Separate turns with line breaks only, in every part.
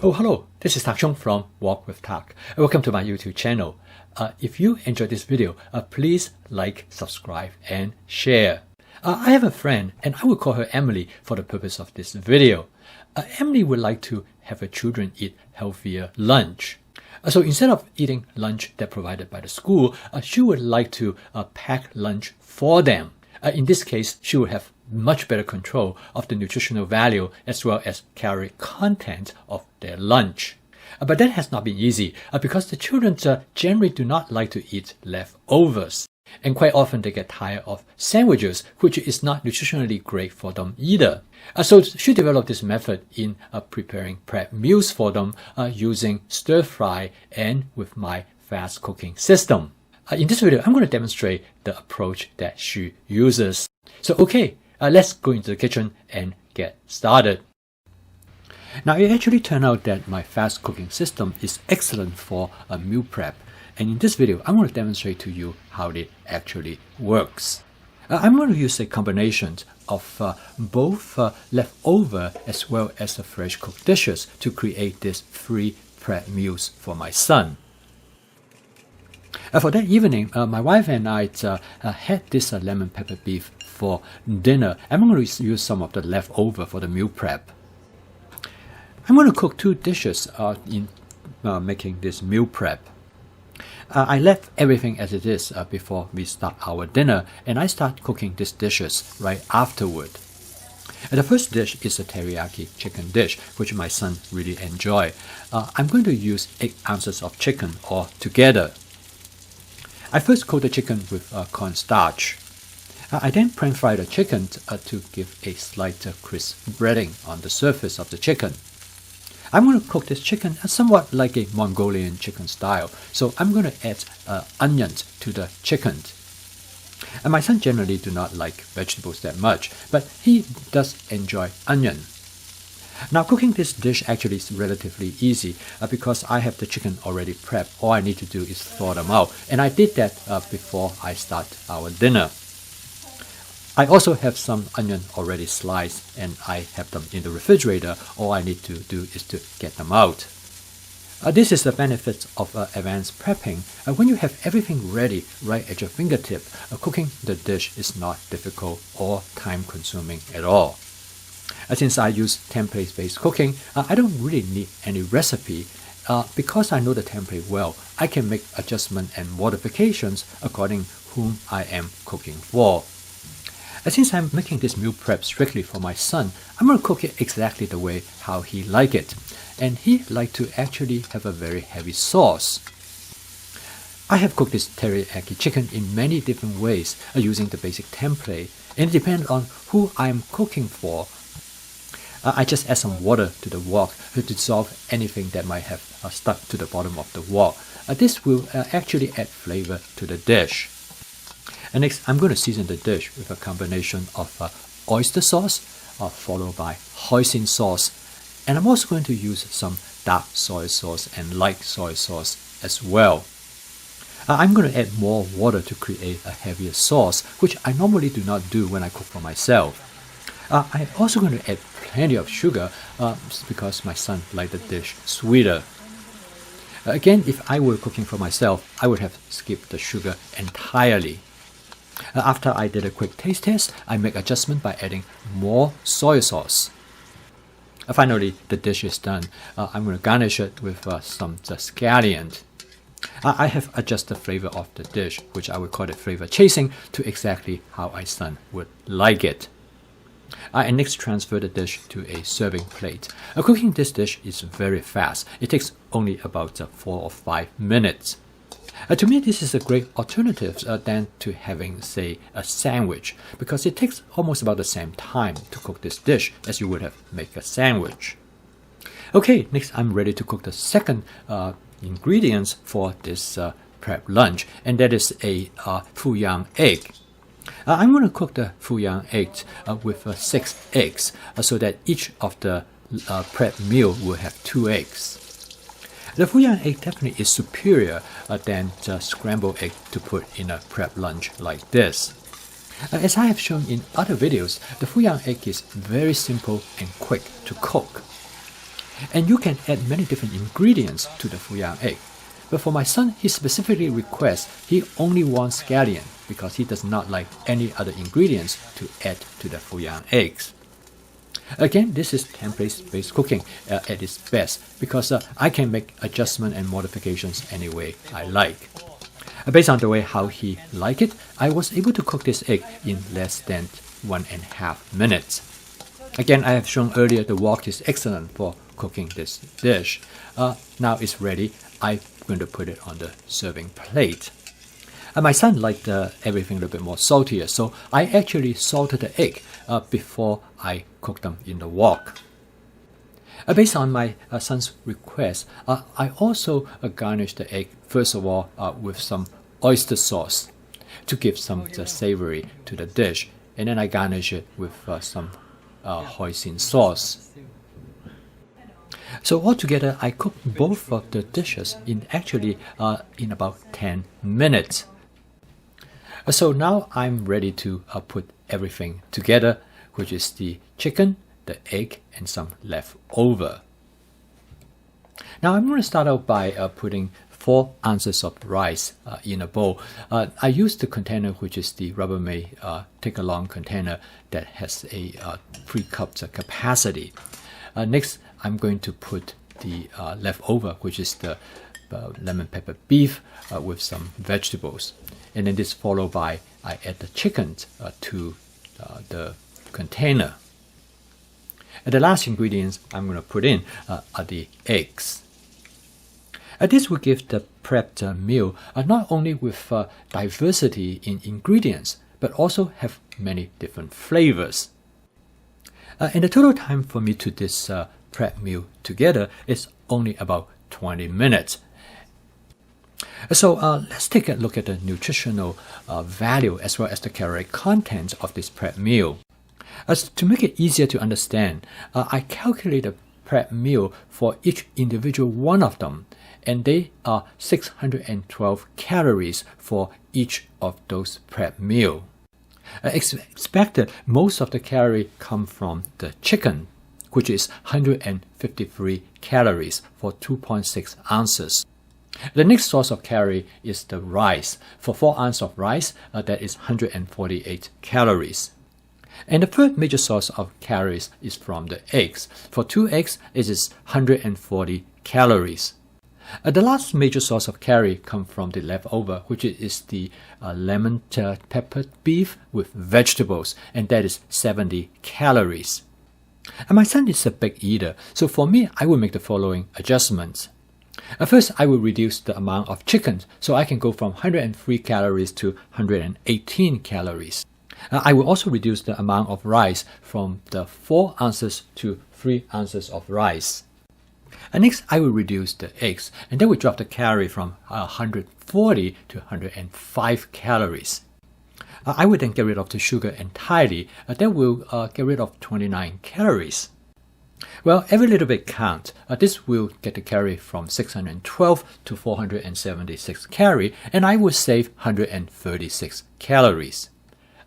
Oh, hello, this is Tak Chung from Walk with Tak. Welcome to my YouTube channel. If you enjoyed this video, please like, subscribe, and share. I have a friend, and I will call her Emily for the purpose of this video. Emily would like to have her children eat healthier lunch. So instead of eating lunch that provided by the school, she would like to pack lunch for them. In this case, she would have much better control of the nutritional value as well as calorie content of their lunch. But that has not been easy because the children generally do not like to eat leftovers. And quite often they get tired of sandwiches, which is not nutritionally great for them either. So she developed this method in preparing prep meals for them using stir fry and with my fast cooking system. In this video, I'm going to demonstrate the approach that she uses. So okay, let's go into the kitchen and get started. Now it actually turned out that my fast cooking system is excellent for a meal prep. And in this video, I'm going to demonstrate to you how it actually works. I'm going to use a combination of both leftover as well as the fresh cooked dishes to create these 3 prep meals for my son. For that evening, my wife and I had this lemon pepper beef for dinner. I'm going to use some of the leftover for the meal prep. I'm going to cook 2 dishes in making this meal prep. I left everything as it is before we start our dinner, and I start cooking these dishes right afterward. The first dish is a teriyaki chicken dish, which my son really enjoys. I'm going to use 8 ounces of chicken all together. I first coat the chicken with cornstarch. I then pan fry the chicken to give a slight crisp breading on the surface of the chicken. I'm going to cook this chicken somewhat like a Mongolian chicken style, so I'm going to add onions to the chicken. And my son generally do not like vegetables that much, but he does enjoy onion. Now cooking this dish actually is relatively easy because I have the chicken already prepped. All I need to do is thaw them out, and I did that before I start our dinner. I also have some onion already sliced, and I have them in the refrigerator. All I need to do is to get them out. This is the benefit of advanced prepping. When you have everything ready right at your fingertip, cooking the dish is not difficult or time-consuming at all. Since I use template-based cooking, I don't really need any recipe. Because I know the template well, I can make adjustments and modifications according whom I am cooking for. Since I'm making this meal prep strictly for my son, I'm going to cook it exactly the way how he likes it. And he likes to actually have a very heavy sauce. I have cooked this teriyaki chicken in many different ways using the basic template, and it depends on who I'm cooking for. I just add some water to the wok to dissolve anything that might have stuck to the bottom of the wok. This will actually add flavor to the dish. And next, I'm going to season the dish with a combination of oyster sauce followed by hoisin sauce. And I'm also going to use some dark soy sauce and light soy sauce as well. I'm going to add more water to create a heavier sauce, which I normally do not do when I cook for myself. I'm also going to add plenty of sugar because my son likes the dish sweeter. Again, if I were cooking for myself, I would have skipped the sugar entirely. After I did a quick taste test, I make adjustment by adding more soy sauce. Finally, the dish is done. I'm going to garnish it with some scallions. I have adjusted the flavor of the dish, which I would call it flavor chasing, to exactly how my son would like it. I next transfer the dish to a serving plate. Cooking this dish is very fast. It takes only about 4 or 5 minutes. To me, this is a great alternative than to having, say, a sandwich, because it takes almost about the same time to cook this dish as you would have make a sandwich. Okay, next I'm ready to cook the second ingredients for this prep lunch, and that is a fuyang egg. I'm going to cook the fuyang egg with 6 eggs so that each of the prep meal will have 2 eggs. The fuyang egg definitely is superior than the scrambled egg to put in a prep lunch like this. As I have shown in other videos, the fuyang egg is very simple and quick to cook. And you can add many different ingredients to the Fuyang egg. But for my son, he specifically requests he only wants scallion because he does not like any other ingredients to add to the Fuyang eggs. Again, this is template-based cooking at its best because I can make adjustments and modifications any way I like. Based on the way how he liked it, I was able to cook this egg in less than 1.5 minutes. Again, I have shown earlier the wok is excellent for cooking this dish. Now it's ready. I'm going to put it on the serving plate. My son liked everything a little bit more saltier, so I actually salted the egg before I cooked them in the wok. Based on my son's request, I also garnished the egg first of all with some oyster sauce to give some savory to the dish, and then I garnish it with some hoisin sauce. So altogether, I cooked both of the dishes in about 10 minutes. So now I'm ready to put everything together, which is the chicken, the egg, and some leftover. Now I'm going to start out by putting 4 ounces of rice in a bowl. I used the container, which is the Rubbermaid take-along container that has a 3 cups capacity. Next, I'm going to put the leftover, which is the lemon pepper beef with some vegetables. And then this followed by I add the chicken to the container. And the last ingredients I'm going to put in are the eggs. This will give the prepped meal not only with diversity in ingredients, but also have many different flavors. And the total time for me to this prep meal together is only about 20 minutes. So let's take a look at the nutritional value as well as the calorie content of this prep meal. To make it easier to understand, I calculate a prep meal for each individual one of them, and they are 612 calories for each of those prep meal. Expected, most of the calorie come from the chicken, which is 153 calories for 2.6 ounces. The next source of calorie is the rice. For 4 ounces of rice, that is 148 calories. And the third major source of calories is from the eggs. For 2 eggs, it is 140 calories. The last major source of calorie comes from the leftover, which is the lemon pepper beef with vegetables, and that is 70 calories. And my son is a big eater, so for me, I will make the following adjustments. First, I will reduce the amount of chicken, so I can go from 103 calories to 118 calories. I will also reduce the amount of rice from the 4 ounces to 3 ounces of rice. And next, I will reduce the eggs, and then we drop the calorie from 140 to 105 calories. I will then get rid of the sugar entirely. That will get rid of 29 calories. Well, every little bit counts. This will get the calorie from 612 to 476 calories, and I will save 136 calories.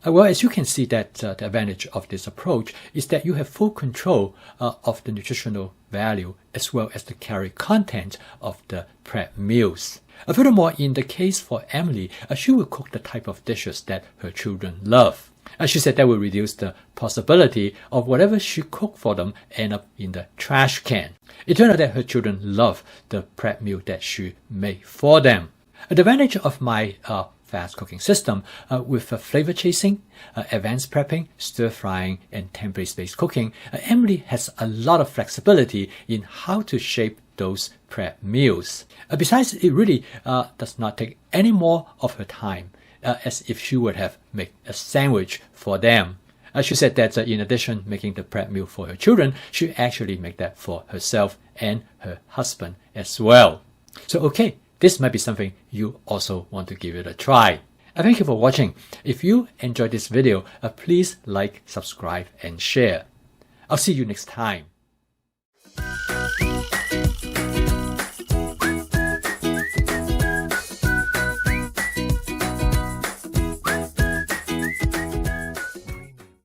Well, as you can see, that the advantage of this approach is that you have full control of the nutritional value as well as the calorie content of the prep meals. Furthermore, in the case for Emily, she will cook the type of dishes that her children love. She said that will reduce the possibility of whatever she cooked for them end up in the trash can. It turned out that her children love the prep meal that she made for them. The advantage of my fast cooking system with flavor chasing, advanced prepping, stir frying, and template-based cooking, Emily has a lot of flexibility in how to shape those prep meals. Besides, it really does not take any more of her time as if she would have made a sandwich for them. She said that in addition making the prep meal for her children, she actually made that for herself and her husband as well. So okay, this might be something you also want to give it a try. Thank you for watching. If you enjoyed this video, please like, subscribe, and share. I'll see you next time.